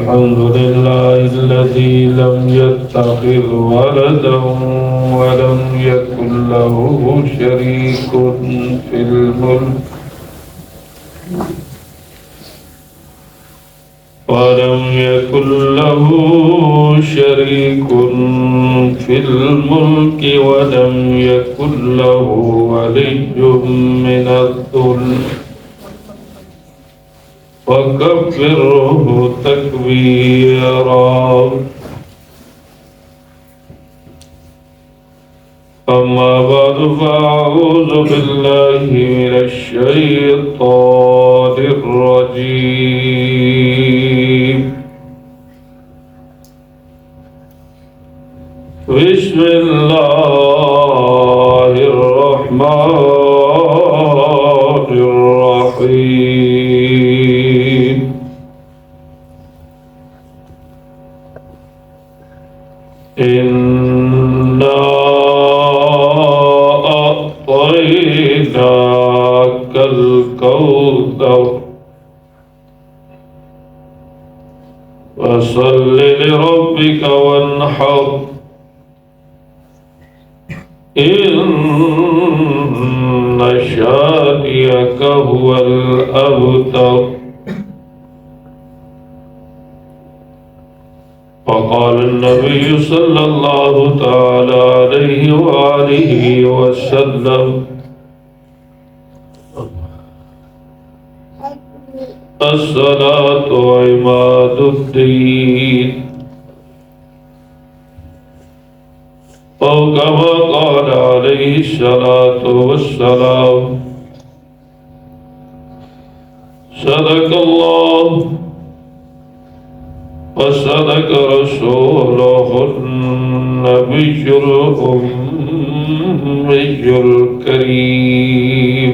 الحمد لله الذي لم يتخذ ولدا ولم يكن له شريك في الملك ولم يكن له شريك في الملك ولم يكن له ولي من الذل وكبره تكبيرا. أما بعد فأعوذ بالله من الشيطان الرجيم. بسم الله الرحمن الرحيم. إنا أعطيناك الكوثر فصل لربك وانحر إن شانئك هو الأبتر. وقال النبي صلى الله تعالى عليه وآله وسلم: الصلاة عماد الدين، أو كما قال عليه الصلاة والسلام. صدق الله وصدق رسوله النبي الأمي الكريم.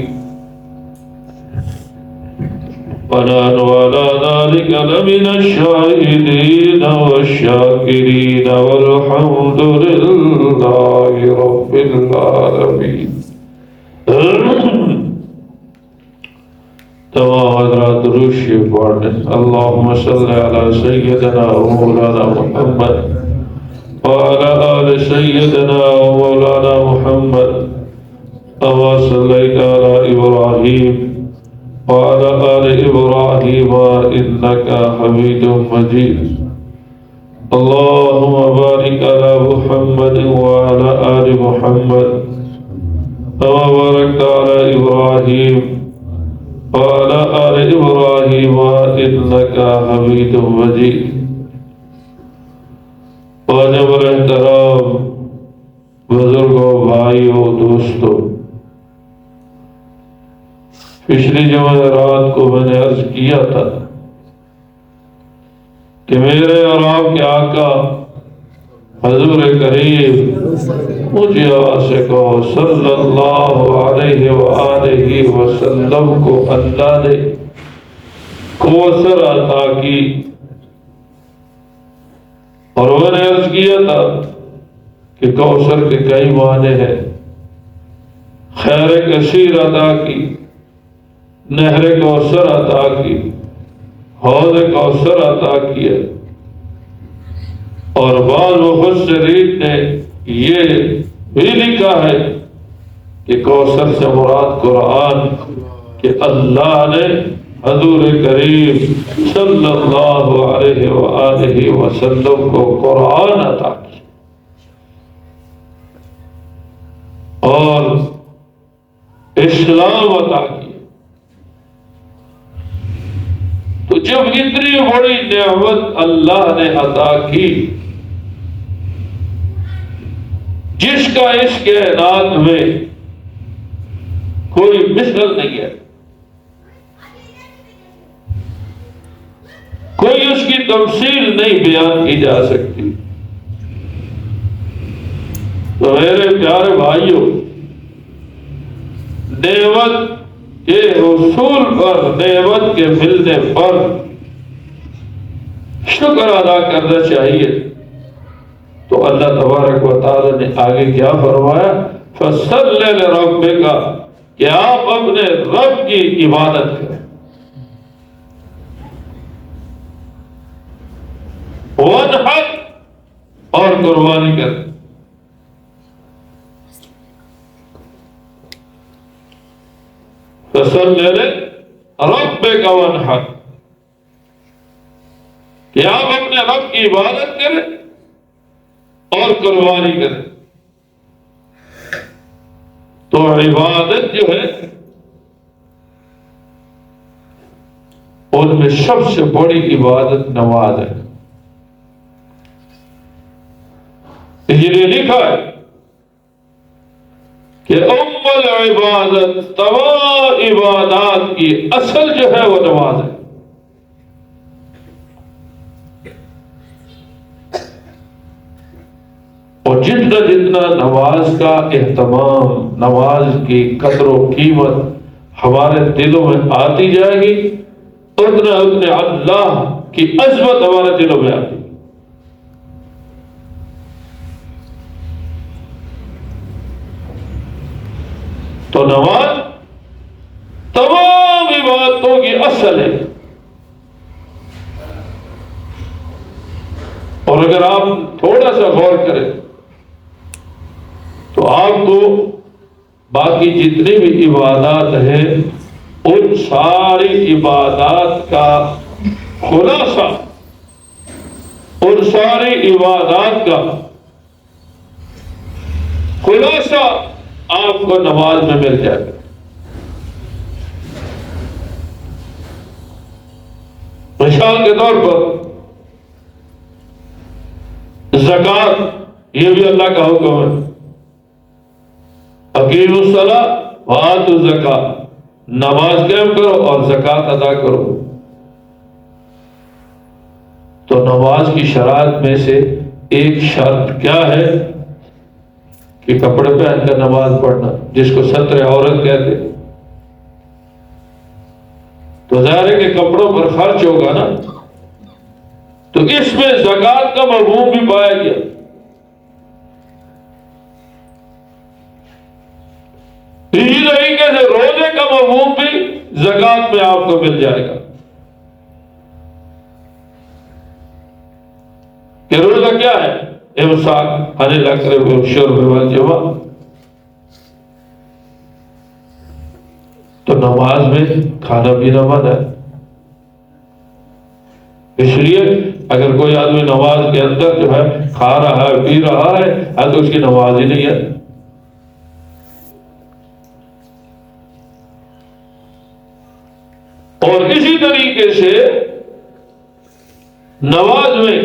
ونحن على ذلك لمن الشاهدين والشاكرين والحمد لله رب العالمين. تمام حضرات درود شریف پڑھیں. اللهم صل على سيدنا ومولانا محمد وعلى آل سيدنا ومولانا محمد كما صليت على إبراهيم وعلى آل إبراهيم إنك حميد مجيد. اللهم بارك على محمد وعلى آل محمد كما باركت على إبراهيم وعلى آل إبراهيم إنك حميد مجيد. واجب الاحترام بزرگوں، بھائیوں، دوستوں، پچھلی جمعرات کو میں نے عرض کیا تھا کہ میرے اور آپ کے آقا حضور کریم اونچی آواز سے کہو صلی اللہ علیہ وآلہ وسلم کو اللہ نے کوثر عطا کی. اور میں نے عرض کیا تھا کہ کوثر کے کئی معنی ہیں. خیر کثیر عطا کی، نہر کوثر عطا کی، حوض کوثر عطا کیا. اور بعض مفسرین نے یہ بھی لکھا ہے کہ کوثر سے مراد قرآن، کہ اللہ نے حضور کریم صلی اللہ علیہ وآلہ وسلم کو قرآن عطا کیا اور اسلام عطا کیا. تو جب اتنی بڑی نعمت اللہ نے عطا کی جس کا اس کائنات میں کوئی مثل نہیں ہے، کوئی اس کی تفصیل نہیں بیان کی جا سکتی. تو میرے پیارے بھائیوں، نعمت کے حصول پر، نعمت کے ملنے پر شکر ادا کرنا چاہیے. تو اللہ تبارک و تعالی نے آگے کیا فرمایا؟ فَصَلِّ لِرَبِّكَ، کہ آپ اپنے رب کی عبادت کریں. وانحر، اور قربانی کر، فصلی لربک وانحر، کہ آپ اپنے رب کی عبادت کریں اور قربانی کریں۔ تو عبادت جو ہے ان میں سب سے بڑی عبادت نماز ہے۔ اس لیے لکھا ہے کہ ام العبادت، تمام عبادات کی اصل جو ہے وہ نماز ہے۔ اور جتنا جتنا نماز کا اہتمام، نماز کی قدر و قیمت ہمارے دلوں میں آتی جائے گی، اتنا اتنا اللہ کی عظمت ہمارے دلوں میں آتی ہے۔ تو نماز تمام عبادتوں کی اصل ہے۔ اور اگر آپ تھوڑا سا غور کریں تو آپ کو باقی جتنی بھی عبادات ہیں ان ساری عبادات کا خلاصہ، ان ساری عبادات کا خلاصہ آپ کو نماز میں مل جائے گا۔ مثال کے طور پر زکوٰۃ، یہ بھی اللہ کا حکم ہے، اقیموا الصلاۃ وآتوا الزکاۃ، نماز قائم کرو اور زکوٰۃ ادا کرو۔ تو نماز کی شرائط میں سے ایک شرط کیا ہے کہ کپڑے پہن کر نماز پڑھنا، جس کو ستر عورت کہتے۔ تو ظاہر ہے کہ کپڑوں پر خرچ ہوگا نا، تو اس میں زکوٰۃ کا مفہوم بھی پایا گیا۔ اسی طریقے سے روزے کا مفہوم بھی زکوٰۃ میں آپ کو مل جائے گا کہ روزہ کیا ہے؟ امساک عن الاکل والشرب والجماع۔ تو نماز میں کھانا پینا منع ہے۔ اس لیے اگر کوئی آدمی نماز کے اندر جو ہے کھا رہا ہے، پی رہا ہے، تو اس کی نماز ہی نہیں ہے۔ اور اسی طریقے سے نماز میں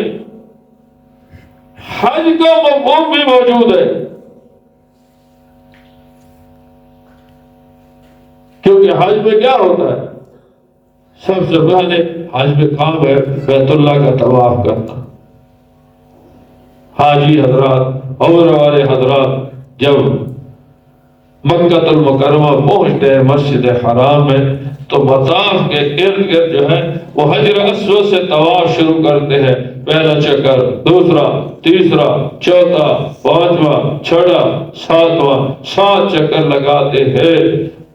حج کا مفہوم بھی موجود ہے، کیونکہ حج میں کیا ہوتا ہے؟ سب سے پہلے حج میں کام ہے بیت اللہ کا طواف کرنا۔ حاجی حضرات، عمرہ والے حضرات جب مکہ المکرمہ پہنچتے ہیں مسجد حرام میں، تو مطاف کے ارد گرد جو ہے وہ حجر اسود سے طواف شروع کرتے ہیں۔ پہلا چکر، دوسرا، تیسرا، چوتھا، پانچواں، چھٹا، ساتواں، 7 چکر لگاتے ہیں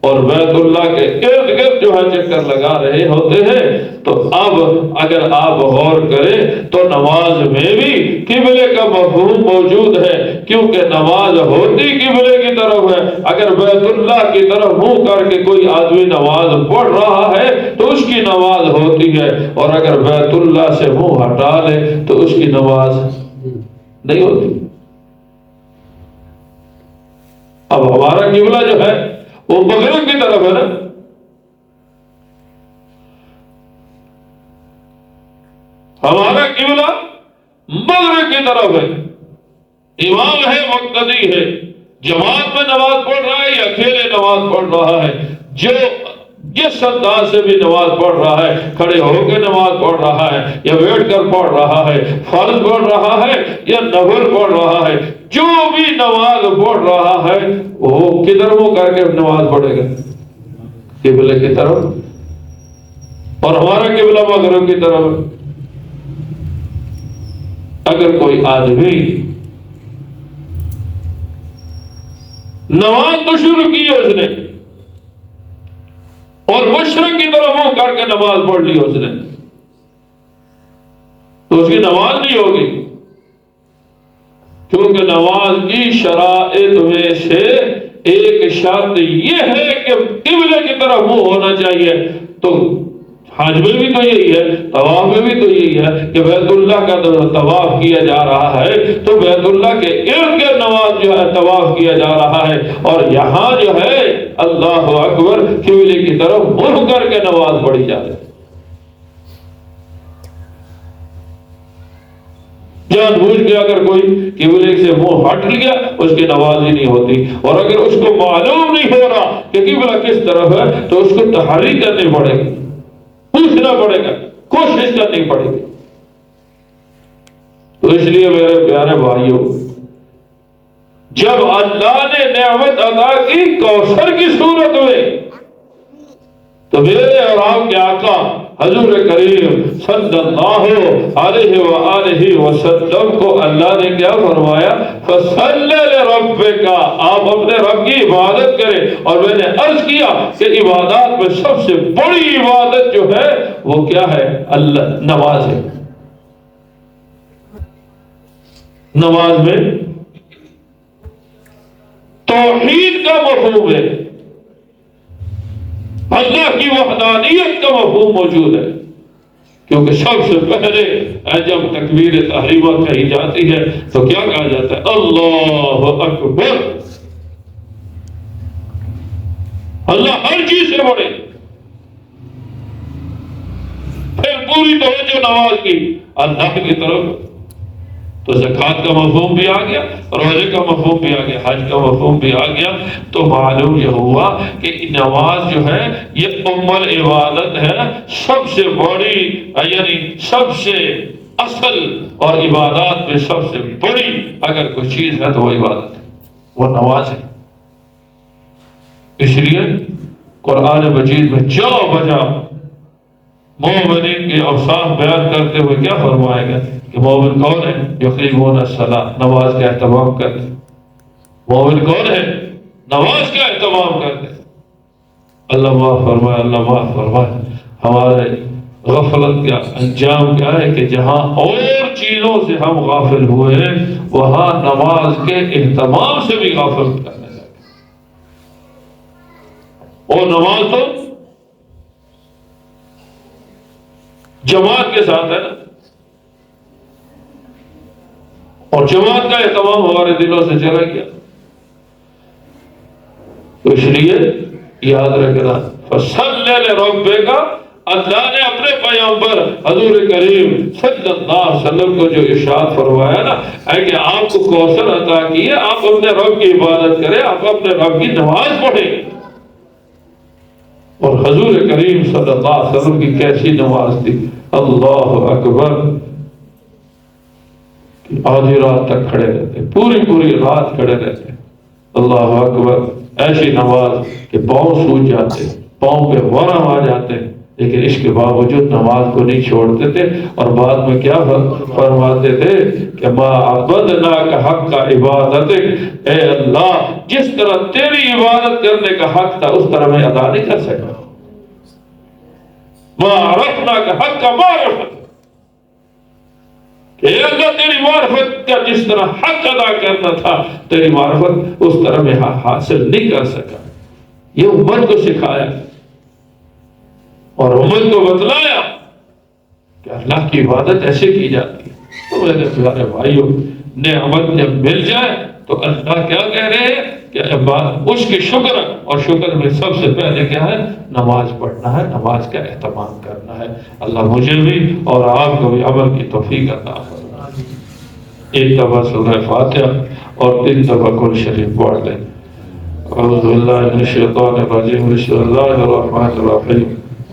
اور بیت اللہ کے ارد گرد جو ہے چکر لگا رہے ہوتے ہیں۔ تو اب اگر آپ غور کریں تو نماز میں بھی قبلے کا مفہوم موجود ہے، کیونکہ نماز ہوتی قبلے کی طرف ہے۔ اگر بیت اللہ کی طرف منہ کر کے کوئی آدمی نماز پڑھ رہا ہے تو اس کی نماز ہوتی ہے، اور اگر بیت اللہ سے منہ ہٹا لے تو اس کی نماز نہیں ہوتی۔ اب ہمارا قبلہ جو ہے وہ مغرب کی طرف ہے نا، ہمارا قبلہ مغرب کی طرف ہے۔ امام ہے، مقتدی ہے، جماعت میں نماز پڑھ رہا ہے یا اکیلے نماز پڑھ رہا ہے، جو جس انداز سے بھی نماز پڑھ رہا ہے، کھڑے ہو کے نماز پڑھ رہا ہے یا بیٹھ کر پڑھ رہا ہے، فرض پڑھ رہا ہے یا نفل پڑھ رہا ہے، جو بھی نماز پڑھ رہا ہے وہ کدھر منہ کر کے نماز پڑھے گا؟ قبلے کی طرف۔ اور ہمارا قبلہ مغرب کی طرف ہے۔ اگر کوئی آدمی نماز تو شروع کی ہے اس نے اور مشرق کی طرف منہ کر کے نماز پڑھ لی اس نے، تو اس کی نماز نہیں ہوگی، کیونکہ نماز کی شرائط میں سے ایک شرط یہ ہے کہ قبلے کی طرف منہ ہونا چاہیے۔ تو حج میں بھی تو یہی ہے، طواف میں بھی تو یہی ہے کہ بیت اللہ کا طواف کیا جا رہا ہے تو بیت اللہ کے ارد گرد نماز جو ہے طواف کیا جا رہا ہے، اور یہاں جو ہے اللہ اکبر قبلے کی طرف منہ کر کے نماز پڑھی جا رہی ہے۔ جان بوجھ کے اگر کوئی قبلے سے منہ ہٹ گیا اس کی نماز ہی نہیں ہوتی، اور اگر اس کو معلوم نہیں ہو رہا کہ قبلہ کس طرف ہے تو اس کو تحریک کرنی پڑے گی، پوچھنا پڑے گا، کوشش کرنی پڑے گی۔ تو اس لیے میرے پیارے بھائیوں، جب اللہ نے نعمت عطا کی کوثر کی صورت میں، تو میرے اور آپ کے آقا حضور کریم صلی اللہ علیہ وآلہ وسلم کو اللہ نے کیا فرمایا؟ فَصَلِّ لِرَبِّكَ، آپ اپنے رب کی عبادت کریں۔ اور میں نے عرض کیا کہ عبادات میں سب سے بڑی عبادت جو ہے وہ کیا ہے؟ اللہ نماز ہے۔ نماز میں توحید کا مفہوم ہے، اللہ کی وحدانیت کا مفہوم موجود ہے، کیونکہ سب سے پہلے جب تکبیر تحریمہ کہی جاتی ہے تو کیا کہا جاتا ہے؟ اللہ اکبر، اللہ ہر چیز سے بڑے۔ پھر پوری توجہ نماز کی اللہ کی طرف، تو زکوٰۃ کا مفہوم بھی آ گیا، روزے کا مفہوم بھی آ گیا، حج کا مفہوم بھی آ گیا۔ تو معلوم یہ ہوا کہ نماز جو ہے یہ ام العبادت ہے، سب سے بڑی، یعنی سب سے اصل، اور عبادات میں سب سے بڑی اگر کوئی چیز ہے تو وہ عبادت ہے، وہ نماز ہے۔ اس لیے قرآن مجید میں جا بجا مومنین کے اوصاف بیان کرتے ہوئے کیا فرمایا گیا کہ مومن کون ہے؟ یقیمون الصلاۃ، نماز کا اہتمام کرتے۔ مومن کون ہے؟ نماز کا اہتمام کرتے۔ اللہ معاف فرمائے، اللہ معاف فرمائے۔ ہمارے غفلت کا انجام کیا ہے کہ جہاں اور چیزوں سے ہم غافل ہوئے ہیں وہاں نماز کے اہتمام سے بھی غافل کرنے لگے۔ اور نماز تو جماعت کے ساتھ ہے نا، اور جماعت کا اہتمام ہمارے دلوں سے چلا گیا۔ تو اس لیے یاد رکھنا، فَصَلِّ لِرَبِّكَ، اللہ نے اپنے پیغمبر حضور کریم صلی اللہ علیہ وسلم کو جو ارشاد فرمایا نا کہ آپ کو کوثر عطا کی ہے، آپ اپنے رب کی عبادت کریں، آپ اپنے رب کی نماز پڑھیں۔ اور حضور کریم صلی اللہ علیہ وسلم کی کیسی نماز تھی، اللہ اکبر، آدھی رات تک کھڑے رہتے، پوری رات کھڑے رہتے، اللہ اکبر۔ ایسی نماز کہ پاؤں سوج جاتے، پاؤں پہ ورم آ جاتے، لیکن اس کے باوجود نماز کو نہیں چھوڑتے تھے، اور بعد میں کیا فرماتے تھے کہ ما عبدناک حق کا عبادتک، اے اللہ جس طرح تیری عبادت کرنے کا حق تھا اس طرح میں ادا نہیں کر سکا۔ ما عرفناک حق کا معرفت، کہ اے اللہ تیری معرفت کا جس طرح حق ادا کرنا تھا تیری معرفت اس طرح میں حاصل نہیں کر سکا۔ یہ امت کو سکھایا اور امت کو بتلایا کہ اللہ کی عبادت ایسے کی جاتی ہے۔ تو میرے پیارے بھائیوں، نعمت جب مل جائے تو اللہ کیا کہہ رہے ہیں کہ اس کی شکر، اور شکر میں سب سے پہلے کیا ہے؟ نماز پڑھنا ہے، نماز کا اہتمام کرنا ہے۔ اللہ مجھے بھی اور آپ کو بھی عمل کی توفیق عطا فرمائے۔ ایک دفعہ سورہ فاتحہ اور 3 دفعہ قرآن شریف پڑھ لیں۔ اعوذ باللہ من الشیطان الرجیم، بسم اللہ الرحمن الرحیم،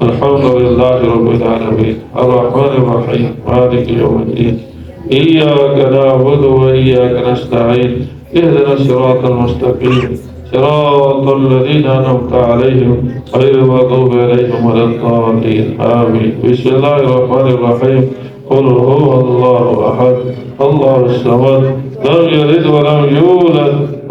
الحمد للہ رب العالمین، الرحمن الرحیم، مالک یوم الدین، ایاک نعبد و ایاک نستعین، اهدنا الصراط المستقیم، صراط الذین انعمت علیہم غیر المغضوب علیہم ولا الضالین، آمین۔ بسم اللہ الرحمن الرحیم، قل هو اللہ احد اللہ الصمد لم یلد ولم یولد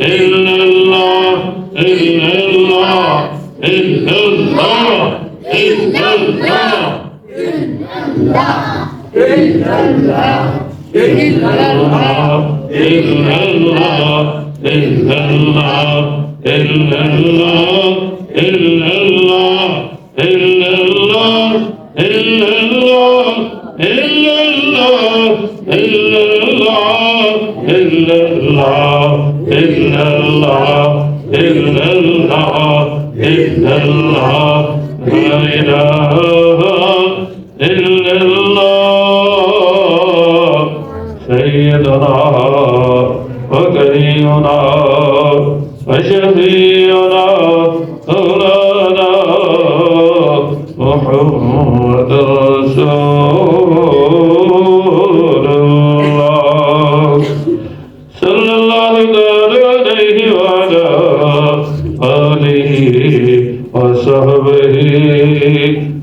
إلا الله سيدنا وكريمنا وشفيعنا مولانا محمد رسول الله صلى الله عليه وعلى آله وصحبه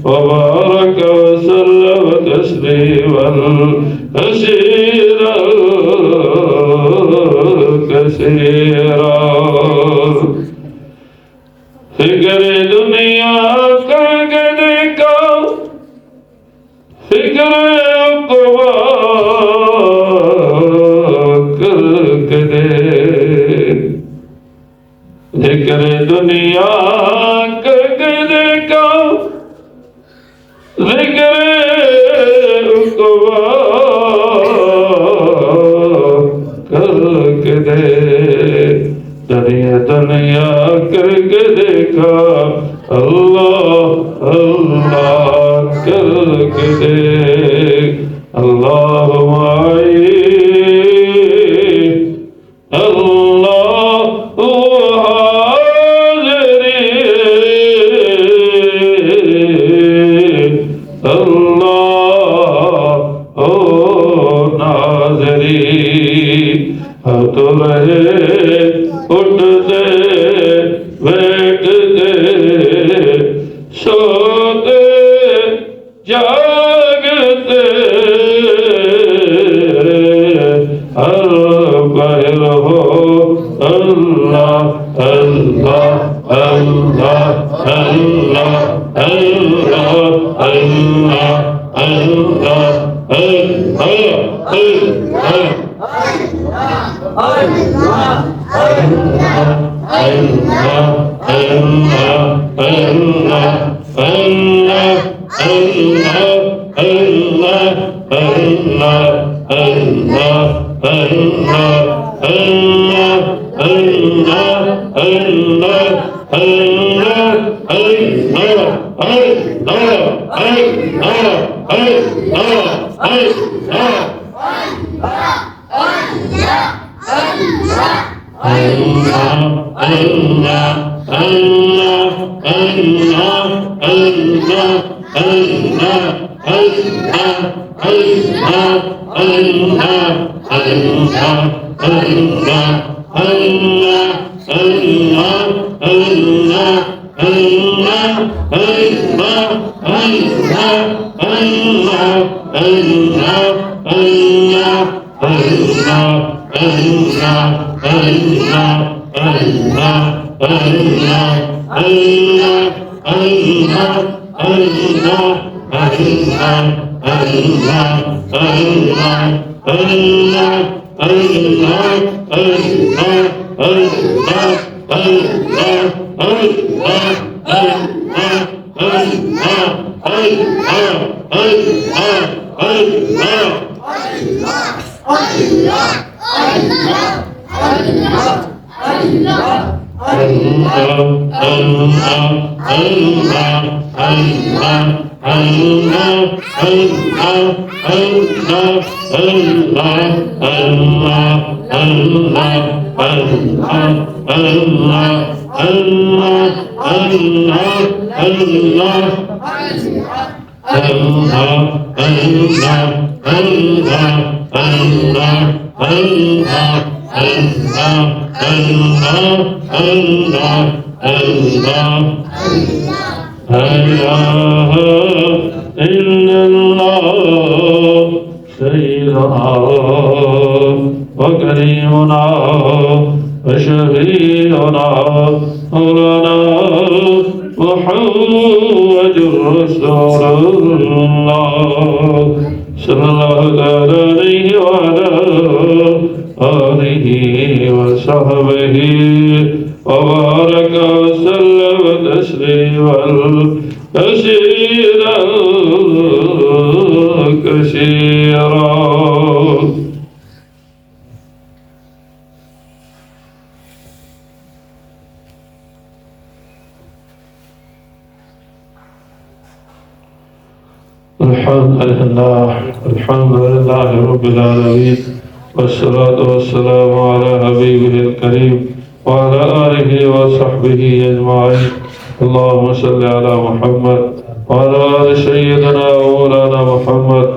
وبارك وسلم تسليما كثيرا كثيرا فکر دنیا کرکے کا فکر عقبہ کرکے ذکر دنیا کرکے کا ذکر عقبہ کرکے دنیا دنیا کرکے دیکھا اللہ اللہ کرکے دیکھ اللہ معی اللہ حاضری اللہ ناظری تو رہے اٹھتے بیٹھتے سوتے جاگتے ہر پہر ہو اللہ اللہ اللہ اللہ اللہ اللہ اللہ وكريمنا وشفيعنا مولانا محمد رسول الله صلی اللہ علیہ وعلی آلہ وصحبہ وبارک وسلم تسلیما کثیرا کثیرا. الحمد لله رب العالمين والصلاة والسلام على حبيبه الكريم وعلى آله وصحبه أجمعين. اللهم صل على محمد وعلى آل سيدنا ومولانا محمد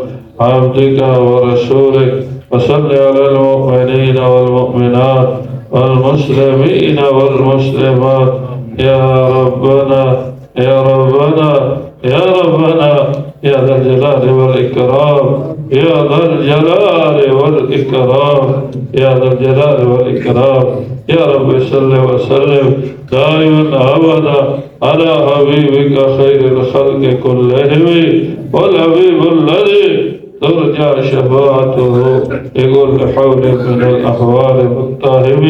عبدك ورسولك وصل على المؤمنين والمؤمنات والمسلمين والمسلمات يا ربنا يا ربنا يا ربنا يا ذا الجلال والإكرام يا ذا الجلال والإكرام يا ذا الجلال والإكرام. يا رب صل وسلم دائما أبدا على حبيبك خير الخلق كلهم والحبيب الذي ترجى شفاعته بكل حول من الأحوال المتهم.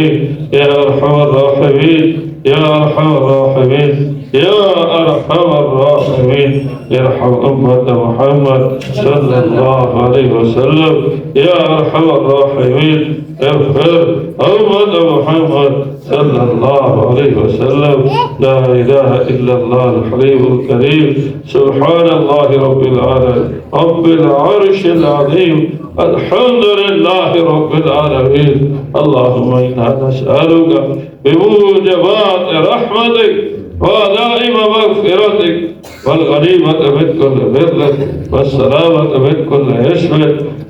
يا أرحم الراحمين يا أرحم الراحمين يا أرحم الراحمين ارحم أمة محمد صلى الله عليه وسلم. يا أرحم الراحمين اغفر أمة محمد صلى الله عليه وسلم. لا إله إلا الله الحليم الكريم. سبحان الله رب العالمين رب العرش العظيم. الحمد لله رب العالمين. اللهم إنا نسألك بموجبات رحمتك ودائم مغفرتك والغنيمة من كل بر والسلامة من كل إثم.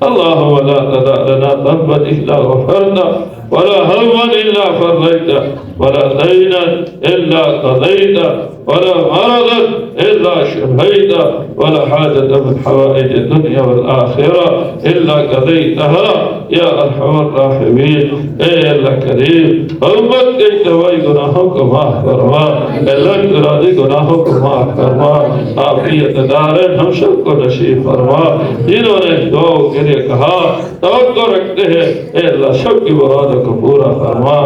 اللهم لا تدع لنا ذنبا إلا غفرته ولا هما إلا فرجته ولا دينا إلا قضيته ولا مرضا إلا شفيته ولا حاجة من حوائج الدنيا والآخرة إلا قضيتها يا أرحم الراحمين. اے اللہ کریم امت کے اجتماعی گناہوں کو معاف فرما. اللہ انفرادی گناہوں کو معاف فرما. عافیت دارین ہم سب کو نصیب فرما. جنہوں نے دعاؤں کے لیے کہا توقع رکھتے ہیں اے اللہ سب کی مرادوں کو پورا فرما.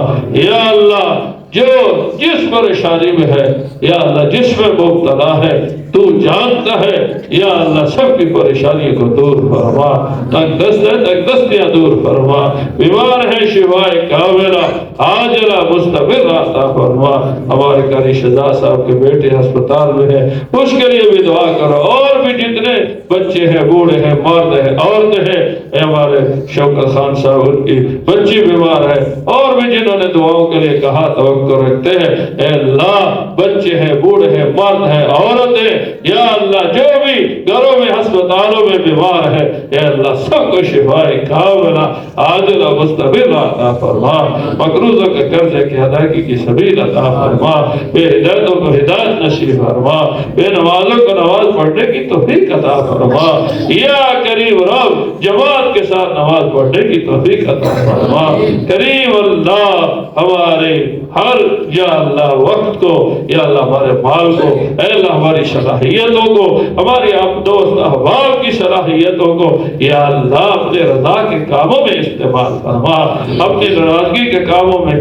یا اللہ جو جس پریشانی میں ہے یا اللہ جس میں مبتلا ہے تو جانتا ہے یا اللہ سب کی پریشانی کو دور فرما. تک دست ہے تک دستیاں دور فرما. بیمار ہے شفائے کاملہ عاجلہ مستمر عطا فرما. ہمارے قاری شہزاد صاحب کے بیٹے ہسپتال میں ہیں اس کے لیے بھی دعا کرو. اور بھی جتنے بچے ہیں بوڑھے ہیں مرد ہیں عورتیں ہیں ہمارے شوکت خان صاحب ان کی بچی بیمار ہے اور بھی جنہوں نے دعاؤں کے لیے کہا توقع رکھتے ہیں اے اللہ بچے ہیں بوڑھے ہیں مرد ہیں عورتیں یا اللہ جو بھی گھروں میں ہسپتالوں میں بیمار ہے اے اللہ سب کو شفائے کاملہ عاجلہ مستمر عطا فرما. مقروضوں کے قرضے کی ادائیگی کی سبیل عطا فرما. بے ہدایتوں کو ہدایت نصیب فرما. بے نمازوں کو نماز پڑھنے کی توفیق عطا فرما. یا کریم رب جماعت کے ساتھ نماز پڑھنے کی توفیق عطا فرما. کریم اللہ ہمارے ہر یا اللہ وقت کو یا اللہ ہمارے مال کو اے اللہ ہماری صلاحیتوں کو ہماری دوست احباب کی صلاحیتوں کو یا اللہ اپنے رضا کے کاموں میں استعمال فرما. اپنی ناراضگی کے کاموں میں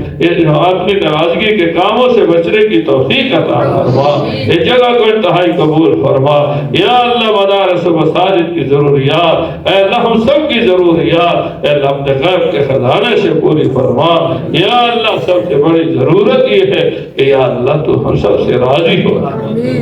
اپنی ناراضگی کے کاموں سے بچنے کی توفیق عطا فرما. اس جگہ کو انتہائی قبول فرما. یا اللہ مدارس و مساجد کی ضروریات اے اللہ ہم سب کی ضروریات اے اللہ اپنے غیب کے خزانے سے پوری فرما. یا اللہ سب سے بڑی ضرورت یہ ہے کہ یا اللہ تو ہم سب سے راضی ہو.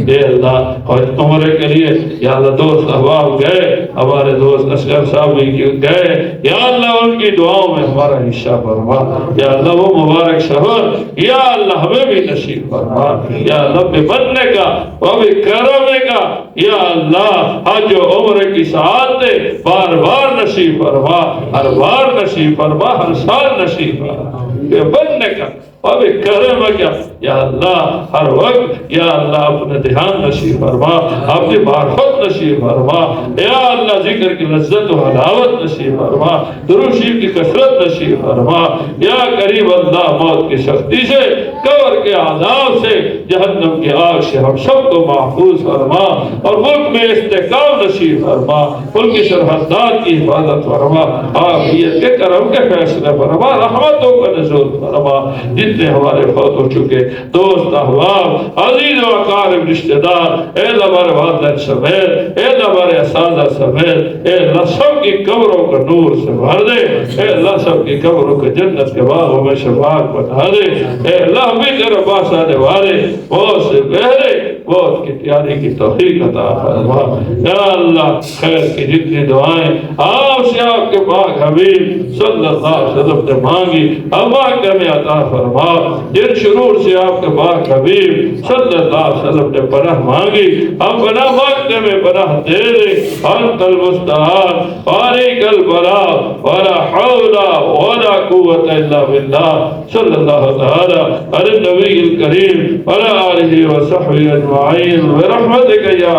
اے اللہ اور عمرے کے لیے یا اللہ دوست احباب گئے ہمارے دوست اصغر صاحب بھی گئے یا اللہ ان کی دعاؤں میں ہمارا حصہ فرما. یا اللہ وہ مبارک شہر یا اللہ ہمیں بھی نصیب فرما. یا اللہ پہ بننے کا وہ بھی کرنے کا یا اللہ حج و عمرے کی سعادت بار بار نصیب فرما. ہر بار نصیب فرما. ہر سال نصیب فرما. پہ بننے کا اب کرم کیا یا اللہ ہر وقت یا اللہ اپنے دھیان نصیب فرما، اپنی معرفت نصیب فرما یا اللہ، ذکر کی لذت و حلاوت نصیب فرما، درود شریف کی کثرت نصیب فرما یا کریم اللہ، موت کی سختی سے، قبر کے عذاب سے، جہنم کی آگ سے ہم سب کو محفوظ فرما اور ملک میں استحکام نصیب فرما، ملک کی سرحدات کی حفاظت فرما، عافیت کے کرم کے فیصلے فرما، رحمتوں کا نزول فرما۔ جتنے ہمارے فوت ہو چکے دوست احباب عزیز و اقارب رشتہ دار، اے اللہ ہمارے والدین سمیت، اے اللہ ہمارے اساتذہ سمیت، اے اللہ سب کی قبروں کو نور سے بھر دے، اے اللہ سب کی قبروں کو جنت کے باغوں میں سے باغ بنا دے، اے اللہ ہمیں تیرے پاس آنے والے بہت سے بہرے بہت کی تیاری کی توفیق عطا فرما یا اللہ۔ خیر کی جتنی دعائیں آپ سے آپ کے پاک حبیب صلی اللہ علیہ وسلم نے مانگی اللہ کے ہمیں عطا فرما، جن شرور سے آپ کے پاک حبیب صلی اللہ علیہ وسلم نے پناہ مانگی ہم پناہ مانگنے میں پناہ دے دے، انت المستعان فارق البلا ولا حول ولا قوة الا باللہ صلی اللہ تعالی علی النبی الکریم وعلی آلہ وصحبہ اجمعین برحمتک یا